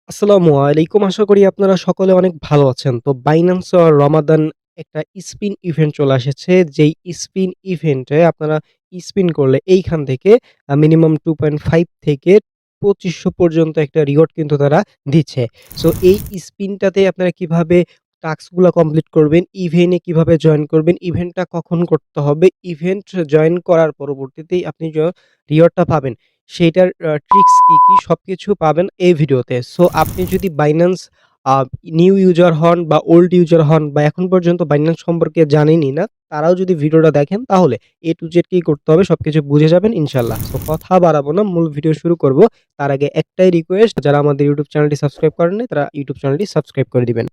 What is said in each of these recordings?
আসসালামু আলাইকুম। আশা করি আপনারা সকলে অনেক ভালো আছেন। তো Binance রমাদান একটা স্পিন ইভেন্ট চলে এসেছে। যেই স্পিন ইভেন্টে আপনারা স্পিন করলে এইখান থেকে মিনিমাম 2.5 থেকে 2500 পর্যন্ত একটা রিওয়ার্ড কিন্তু তারা দিচ্ছে। সো এই স্পিনটাতে আপনারা কিভাবে টাস্ক গুলা কমপ্লিট করবেন, ইভেন্টে কিভাবে জয়েন করবেন, ইভেন্টটা কখন করতে হবে, ইভেন্ট জয়েন করার পরবর্তীতেই আপনি রিওয়ার্ডটা পাবেন। সেইটার ট্রিক্স কি সবকিছু পাবেন এই ভিডিওতে। সো আপনি যদি Binance আ নিউ ইউজার হন বা ওল্ড ইউজার হন বা এখন পর্যন্ত Binance সম্পর্কে জানেনই না, তারাও যদি ভিডিওটা দেখেন তাহলে A to Z কি করতে হবে সবকিছু বুঝে যাবেন ইনশাআল্লাহ। সো কথা বাড়াবো না, মূল ভিডিও শুরু করব। তার আগে একটাই রিকোয়েস্ট, যারা আমাদের ইউটিউব চ্যানেলটি সাবস্ক্রাইব করেন নাই তারা ইউটিউব চ্যানেলটি সাবস্ক্রাইব করে দিবেন।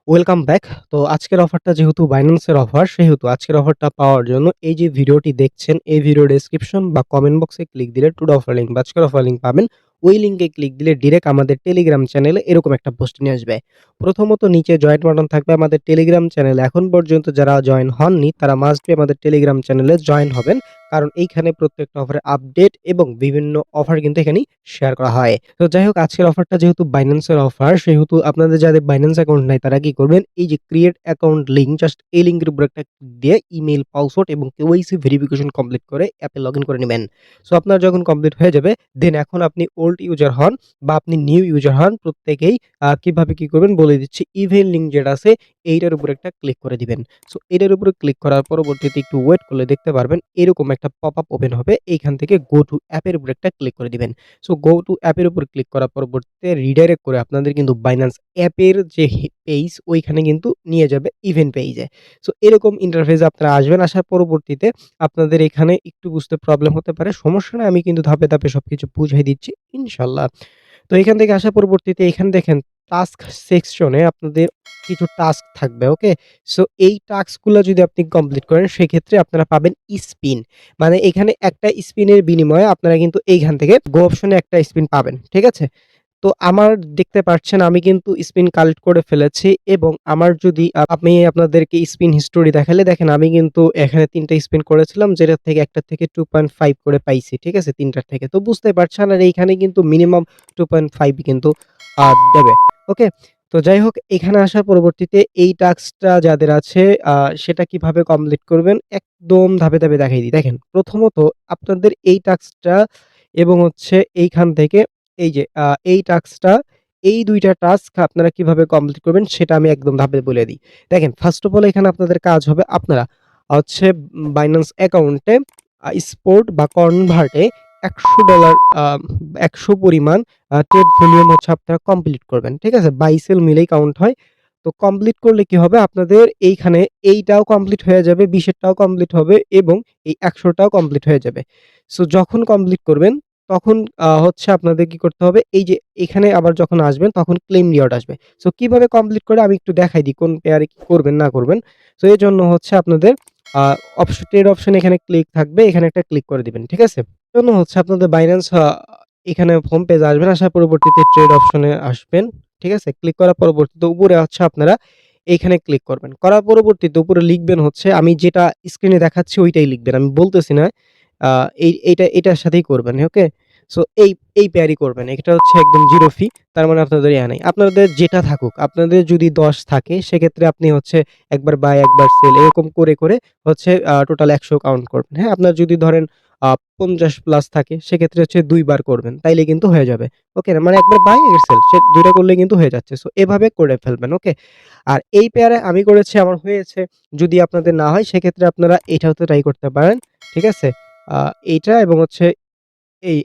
Welcome back. তো আজকের অফারটা যেহেতু Binance এর অফার, সেহেতু আজকের অফারটা পাওয়ার জন্য এই যে ভিডিওটি দেখছেন, এই ভিডিও ডেসক্রিপশন বা কমেন্ট বক্সে ক্লিক দিলে টুডে অফার লিংক বা আজকের অফার লিংক পাবেন। ওই লিংকে ক্লিক দিলে ডিরেক্ট আমাদের টেলিগ্রাম চ্যানেলে এরকম একটা পোস্ট নিয়ে আসবে। প্রথমত নিচে জয়েন বাটন থাকবে আমাদের টেলিগ্রাম চ্যানেলে। এখন পর্যন্ত যারা জয়েন হননি তারা মাস্ট বি আমাদের টেলিগ্রাম চ্যানেলে জয়েন হবেন। কারণ এইখানে প্রত্যেকটা অফারের আপডেট এবং বিভিন্ন অফার কিন্তু এখানেই শেয়ার করা হয়। তো যাই হোক, আজকের অফারটা যেহেতু Binance এর অফার, সেহেতু আপনাদের যাদের Binance অ্যাকাউন্ট নাই তারা কি করবেন, এই যে ক্রিয়েট অ্যাকাউন্ট লিংক, জাস্ট এই লিংকের উপর একটা ক্লিক দিয়ে ইমেইল, পাসওয়ার্ড এবং কেওয়াইসি ভেরিফিকেশন কমপ্লিট করে অ্যাপে লগইন করে নিবেন। সো আপনার যখন কমপ্লিট হয়ে যাবে, দেন এখন আপনি ওল্ড ইউজার হন বা আপনি নিউ ইউজার হন, প্রত্যেকেই কিভাবে কি করবেন বলে দিচ্ছি। ইভেন্ট লিংক যেটা আছে এইটার উপর একটা ক্লিক করে দিবেন। সো এটার উপরে ক্লিক করার পরবর্তীতে একটু ওয়েট করলে দেখতে পারবেন এরকম একটা পপআপ ওপেন হবে। এইখান থেকে গো টু অ্যাপের উপর একটা ক্লিক করে দিবেন। সো গো টু অ্যাপের উপর ক্লিক করার পরবর্তীতে রিডাইরেক্ট করে আপনাদের কিন্তু Binance অ্যাপের যে পেজ ওইখানে কিন্তু নিয়ে যাবে ইভেন্ট পেইজে। সো এরকম ইন্টারফেসে আপনারা আসবেন। আসার পরবর্তীতে আপনাদের এখানে একটু বুঝতে প্রবলেম হতে পারে। সমস্যা নাই, আমি কিন্তু ধাপে, ধাপে সবকিছু বুঝাই দিচ্ছি ইনশাআল্লাহ। তো এখান থেকে আসার পরবর্তীতে এখানে দেখেন টাস্ক সেকশনে আপনাদের কিছু টাস্ক থাকবে, ওকে? সো এই টাস্কগুলা যদি আপনি কমপ্লিট করেন সেক্ষেত্রে আপনারা পাবেন স্পিন। মানে এখানে একটা স্পিনের বিনিময়ে আপনারা কিন্তু এইখান থেকে গো অপশনে একটা স্পিন পাবেন। ঠিক আছে? তো আমার দেখতে পাচ্ছেন আমি কিন্তু স্পিন কালেক্ট করে ফেলেছি এবং আমার যদি আমি আপনাদেরকে স্পিন হিস্টোরি দেখালে দেখেন আমি কিন্তু এখানে ৩ টা স্পিন করেছিলাম, যেটার থেকে একটার থেকে 2.5 করে পাইছি। ঠিক আছে? ৩ টার থেকে। তো বুঝতেই পারছেন আর এইখানে কিন্তু মিনিমাম 2.5 কিন্তু আ দেবে। ওকে? তো যাই হোক, এখানে আসার পরবর্তীতে এই টাস্কটা যাদের আছে সেটা কিভাবে কমপ্লিট করবেন একদম ধাপে, ধাপে দেখাই দিই। দেখেন, প্রথমত আপনাদের এই টাস্কটা এবং হচ্ছে এইখান থেকে এই যে এই টাস্কটা, এই ২ টা টাস্ক আপনারা কিভাবে কমপ্লিট করবেন সেটা আমি একদম ধাপে বলে দিই। দেখেন, ফার্স্ট অফ অল এখানে আপনাদের কাজ হবে, আপনারা হচ্ছে Binance অ্যাকাউন্টে স্পট বা কনভার্টে $১০০ ১০০ পরিমাণ ট্রেড ভলিউম হচ্ছে আপনারা কমপ্লিট করবেন। ঠিক আছে? বাই সেল মিলেই কাউন্ট হয়। তো কমপ্লিট করলে কি হবে, আপনাদের এইখানে এইটাও কমপ্লিট হয়ে যাবে, ২০ এরটাও কমপ্লিট হবে এবং এই ১০০ টাও কমপ্লিট হয়ে যাবে। সো যখন কমপ্লিট করবেন তখন হচ্ছে আপনাদের কি করতে হবে, এই যে এখানে আবার যখন আসবেন তখন ক্লেইম রিওয়ার্ড আসবে। সো কিভাবে কমপ্লিট করে আমি একটু দেখাই দিই কোন পেয়ারে কি করবেন না করবেন। সো এজন্য হচ্ছে আপনাদের আ ট্রেড অপশন এখানে ক্লিক থাকবে, এখানে একটা ক্লিক করে দিবেন। ঠিক আছে? এজন্য হচ্ছে আপনাদের Binance এখানে হোম পেজে আসবেন, আসার পরবর্তীতে ট্রেড অপশনে আসবেন। ঠিক আছে? ক্লিক করার পরবর্তীতে উপরে হচ্ছে আপনারা এইখানে ক্লিক করবেন। করার পরবর্তীতে উপরে লিখবেন হচ্ছে, আমি যেটা স্ক্রিনে দেখাচ্ছি ওইটাই লিখবেন। আমি বলতেছি না। আ এটার সাথেই করবেন। ওকে? সো এই পেয়ারই করবেন। এটা হচ্ছে একদম 0 ফি। তার মানে আপনাদের নাই। আপনাদের যেটা থাকুক, আপনাদের যদি ১০ থাকে সেক্ষেত্রে আপনি হচ্ছে একবার বাই, একবার সেল এরকম করে, করে হচ্ছে টোটাল ১০০ কাউন্ট করবেন। হ্যাঁ? আপনার যদি ধরেন আ ৫০ প্লাস থাকে সেক্ষেত্রে হচ্ছে ২ বার করবেন। তাইলে কিন্তু হয়ে যাবে। ওকে? মানে একবার বাই, একবার সেল। ২ টা করলেই কিন্তু হয়ে যাচ্ছে। সো এভাবে করে ফেলবেন। ওকে? আর এই পেয়ারে আমি করেছি, আমার হয়েছে। যদি আপনাদের না হয় সেক্ষেত্রে আপনারা এটাতে ট্রাই করতে পারেন। ঠিক আছে? আ এইটা এবং হচ্ছে এই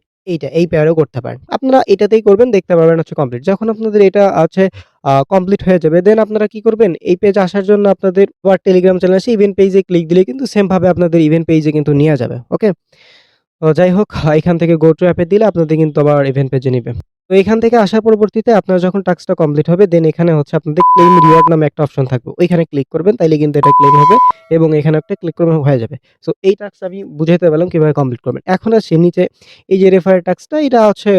এই পেয়ারেও করতে পারেন। আপনারা এটাতেই করবেন, দেখতে পারবেন হচ্ছে কমপ্লিট। যখন আপনাদের এটা আছে কমপ্লিট হয়ে যাবে, দেন আপনারা কি করবেন? এই পেজে আসার জন্য আপনাদের আবার টেলিগ্রাম চ্যানেলে এসে ইভেন্ট পেজে ক্লিক দিলেই কিন্তু সেম ভাবে আপনাদের ইভেন্ট পেজে কিন্তু নিয়ে যাবে। ওকে? তো যাই হোক, এখান থেকে গো টু অ্যাপে দিলে আপনাদের কিন্তু আবার ইভেন্ট পেজে নিবে। তো এখান থেকে আসার পরবর্তীতে আপনার যখন টাস্কটা কমপ্লিট হবে, দেন এখানে হচ্ছে আপনাদের ক্লেইম রিওয়ার্ড নামে একটা অপশন থাকবে। ওইখানে ক্লিক করবেন, তাইলে কিন্তু এটা ক্লেইম হবে এবং এখানে একটা ক্লিক করবেন, হয়ে যাবে। সো এই টাস্কটা আমি বুঝাইতে পারলাম কিভাবে কমপ্লিট করবেন। এখন আসি নিচে, এই যে রেফারেল টাস্কটা, এটা হচ্ছে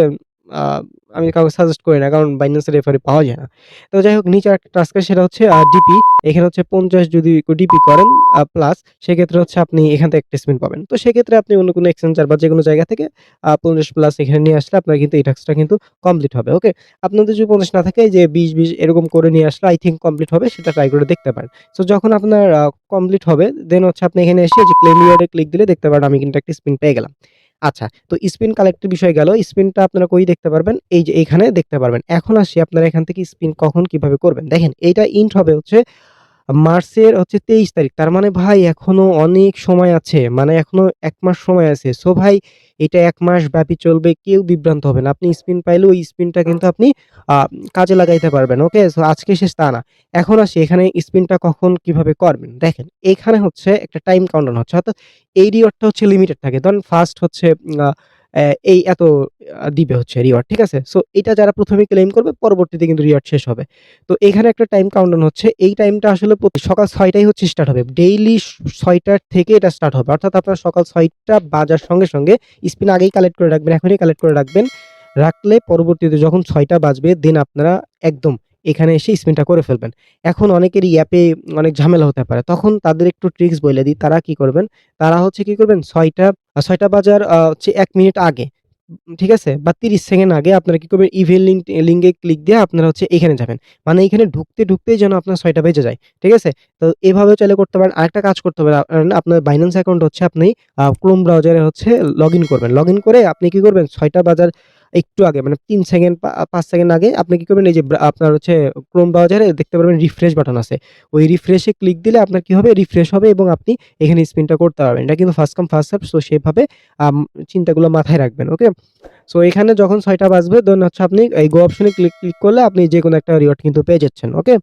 আ আমি কাউকে সাজেস্ট করি না, কারণ Binance এর রেফারি পাওয়া যায় না। তো যাই হোক, নিচে একটা টাস্ক সেটা হচ্ছে ডিপি। এখানে হচ্ছে 50 যদি ডিপি করেন প্লাস, সেক্ষেত্রে হচ্ছে আপনি এখান থেকে একটা স্পিন পাবেন। তো সেক্ষেত্রে আপনি অন্য কোনো এক্সচেঞ্জার বা যেকোনো জায়গা থেকে 50 প্লাস এখানে নিয়ে আসলে আপনার কিন্তু এই টাস্কটা কিন্তু কমপ্লিট হবে। ওকে? আপনাদের যদি 50 না থাকে, যে 20 এরকম করে নিয়ে আসলে আই থিংক কমপ্লিট হবে, সেটা ট্রাই করে দেখতে পারেন। সো যখন আপনার কমপ্লিট হবে, দেন হচ্ছে আপনি এখানে এসে যে ক্লেম রিওয়ার্ড এ ক্লিক দিলে দেখতে পারেন আমি কিন্তু একটা স্পিন পেয়ে গেলাম। আচ্ছা, তো স্পিন কালেক্টের বিষয় গেল। স্পিনটা আপনারা কই দেখতে পারবেন? এই যে এইখানে দেখতে পারবেন। এখন আসি আপনারা এখান থেকে স্পিন কখন কিভাবে করবেন। দেখেন, এইটা ইন্ট হবে হচ্ছে মার্চের হচ্ছে 23 তারিখ। তার মানে ভাই এখনো অনেক সময় আছে। মানে এখনো ১ মাস সময় আছে। সো ভাই, এটা ১ মাস ব্যাপী চলবে। কেউ বিভ্রান্ত হবেন না। আপনি স্পিন পাইলে ওই স্পিনটা কিন্তু আপনি আ কাজে লাগাইতে পারবেন। ওকে? সো আজকে শেষ তা না। এখন আসি এখানে স্পিনটা কখন কিভাবে করবেন। দেখেন, এখানে হচ্ছে একটা টাইম কাউন্টডাউন হচ্ছে। অর্থাৎ এই রিওয়ার্ডটা হচ্ছে লিমিটেড থাকে। ধরেন ফার্স্ট হচ্ছে আ এই এত দিবে হচ্ছে রিওয়ার্ড। ঠিক আছে? সো এটা যারা ১ম এ ক্লেইম করবে, পরবর্তীতে কিন্তু রিওয়ার্ড শেষ হবে। তো এখানে একটা টাইম কাউন্টডাউন হচ্ছে। এই টাইমটা আসলে প্রতি সকাল ৬ টায় হচ্ছে স্টার্ট হবে। ডেইলি ৬ টার থেকে এটা স্টার্ট হবে। অর্থাৎ আপনার সকাল ৬ টা বাজার সঙ্গে স্পিন আগেই কালেক্ট করে রাখবেন। এখনই কালেক্ট করে রাখবেন। রাখলে পরবর্তীতে যখন ৬ টা বাজবে, দেন আপনারা একদম এখানে এসে স্পিনটা করে ফেলবেন। এখন অনেকেরই অ্যাপে অনেক ঝামেলা হতে পারে। তখন তাদের একটু ট্রিকস বইলে দিই। তারা কি করবেন? তারা হচ্ছে কি করবেন? ৬ টা বাজার হচ্ছে ১ মিনিট আগে, ঠিক আছে? বা ৩০ সেকেন্ড আগে আপনারা কি করবেন? ইভেন্ট লিঙ্কে ক্লিক দিয়ে আপনারা হচ্ছে এখানে যাবেন। মানে এখানে ঢুকতেই যেন আপনার ৬ টা বেজে যায়। ঠিক আছে? তো এভাবেও চাইলে করতে পারেন। আরেকটা কাজ করতে পারেন, আপনার Binance অ্যাকাউন্ট হচ্ছে আপনি Chrome ব্রাউজারে হচ্ছে লগইন করবেন। লগইন করে আপনি কি করবেন? ৬ টা বাজার একটু আগে, মানে ৩ সেকেন্ড ৫ সেকেন্ড আগে আপনি কি করবেন? এই যে আপনার হচ্ছে Chrome ব্রাউজারে দেখতে পারবেন রিফ্রেশ বাটন আছে। ওই রিফ্রেশে ক্লিক দিলে আপনার কি হবে? রিফ্রেশ হবে এবং আপনি এখানে স্পিনটা করতে পারবেন। এটা কিন্তু first come first serve. So সেভাবে চিন্তাগুলো মাথায় রাখবেন। ওকে? সো এখানে যখন ৬ টা বাজবে, দেন হচ্ছে আপনি এই গো অপশনে ক্লিক করলে আপনি যেকোনো একটা রিওয়ার্ড কিন্তু পেয়ে যাচ্ছেন। ওকে?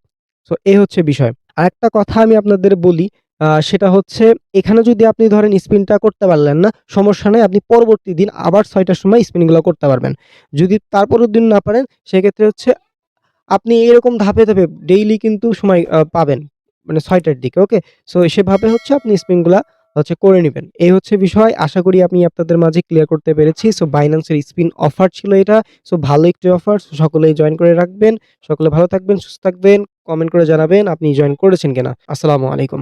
সো এই হচ্ছে বিষয়। আরেকটা কথা আমি আপনাদের বলি, সেটা হচ্ছে এখানে যদি আপনি ধরেন স্পিনটা করতে পারলেন না, সমস্যা নাই। আপনি পরবর্তী দিন আবার ৬ টার সময় স্পিনগুলো করতে পারবেন। যদি তারপরের দিন না পারেন, সেক্ষেত্রে হচ্ছে আপনি এরকম ধাপে ডেইলি কিন্তু সময় পাবেন। মানে ৬ টার দিকে। ওকে? সো সেভাবে হচ্ছে আপনি স্পিনগুলা হচ্ছে করে নিবেন। এই হচ্ছে বিষয়। আশা করি আমি আপনাদের মাঝে ক্লিয়ার করতে পেরেছি। সো Binance এর স্পিন অফার ছিল এটা। সো ভালো একটি অফার। সকলেই জয়েন করে রাখবেন। সকলে ভালো থাকবেন, সুস্থ থাকবেন। কমেন্ট করে জানাবেন আপনি জয়েন করেছেন কিনা। আসসালামু আলাইকুম।